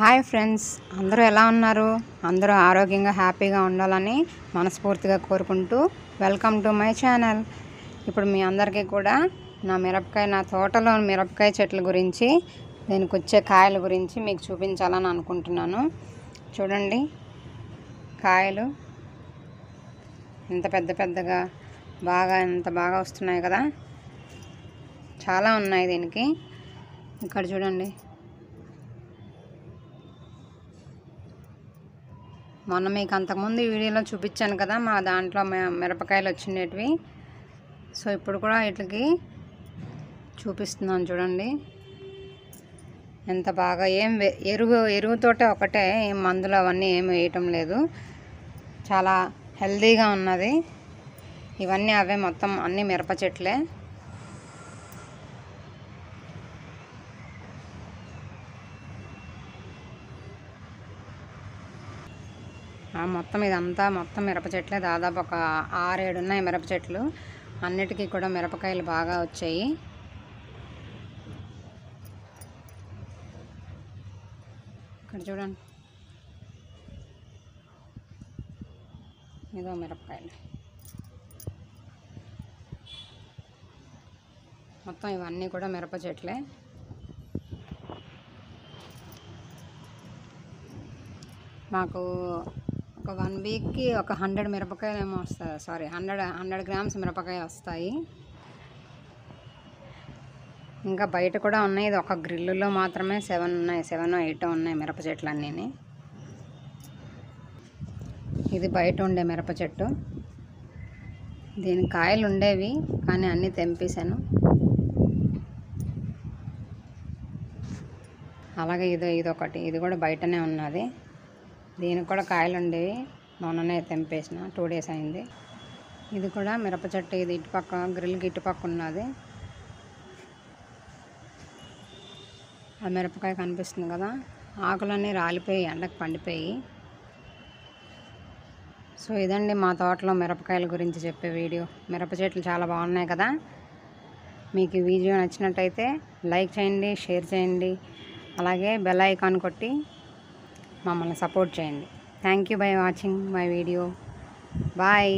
Hi friends, అందరూ ఎలా ఉన్నారు? అందరూ ఆరోగ్యంగా హ్యాపీగా ఉండాలని మనస్ఫూర్తిగా కోరుకుంటూ వెల్కమ్ టు మై ఛానల్. ఇప్పుడు మీ అందరికీ కూడా నా తోటలో మిరపకాయ చెట్ల గురించి, దీనికి వచ్చే కాయల గురించి మీకు చూపించాలని అనుకుంటున్నాను. చూడండి, కాయలు ఎంత పెద్దగా ఎంత బాగా వస్తున్నాయి కదా. చాలా ఉన్నాయి దీనికి. ఇక్కడ చూడండి, మొన్న మీకు అంతకుముందు ఈ వీడియోలో చూపించాను కదా, మా దాంట్లో మిరపకాయలు వచ్చినవి. సో ఇప్పుడు కూడా వీటికి చూపిస్తున్నాను. చూడండి ఎంత బాగా. ఎరువుతోటే ఒకటే, ఏం మందులు అవన్నీ ఏమి వేయటం లేదు. చాలా హెల్తీగా ఉన్నది. ఇవన్నీ అవే, మొత్తం అన్నీ మిరప చెట్లే. మొత్తం ఇదంతా మిరప చెట్లే. దాదాపు ఒక 6-7 ఉన్నాయి మిరప చెట్లు. అన్నిటికీ కూడా మిరపకాయలు బాగా వచ్చాయి. ఇక్కడ చూడండి, ఇదో మిరపకాయలు. మొత్తం ఇవన్నీ కూడా మిరప చెట్లే. మాకు ఒక 1 వీక్కి ఒక 100 మిరపకాయలు ఏమో వస్తాయి. సారీ, 100 గ్రామ్స్ మిరపకాయ వస్తాయి. ఇంకా బయట కూడా ఉన్నాయి. ఇది ఒక గ్రిల్లులో మాత్రమే 7 ఉన్నాయి, 7-8 ఉన్నాయి మిరప చెట్లు అన్నీ. ఇది బయట ఉండే మిరప చెట్టు. దీని కాయలు ఉండేవి, కానీ అన్నీ తెంపేశాను. అలాగే ఇదొకటి, ఇది కూడా బయటనే ఉన్నది. దీనికి కూడా కాయలు ఉండేవి, మొన్ననే తెంపేసిన. 2 డేస్ అయింది. ఇది కూడా మిరప చెట్టు. ఇది ఇటుపక్క, గ్రిల్కి ఇటుపక్క ఉన్నది. ఆ మిరపకాయ కనిపిస్తుంది కదా, ఆకులన్నీ రాలిపోయి ఎండకు పండిపోయి. సో ఇదండి మా తోటలో మిరపకాయల గురించి చెప్పే వీడియో. మిరప చెట్లు చాలా బాగున్నాయి కదా. మీకు ఈ వీడియో నచ్చినట్టయితే లైక్ చేయండి, షేర్ చేయండి, అలాగే బెల్ ఐకాన్ కొట్టి మమ్మల్ని సపోర్ట్ చేయండి. Thank you by watching my video. Bye.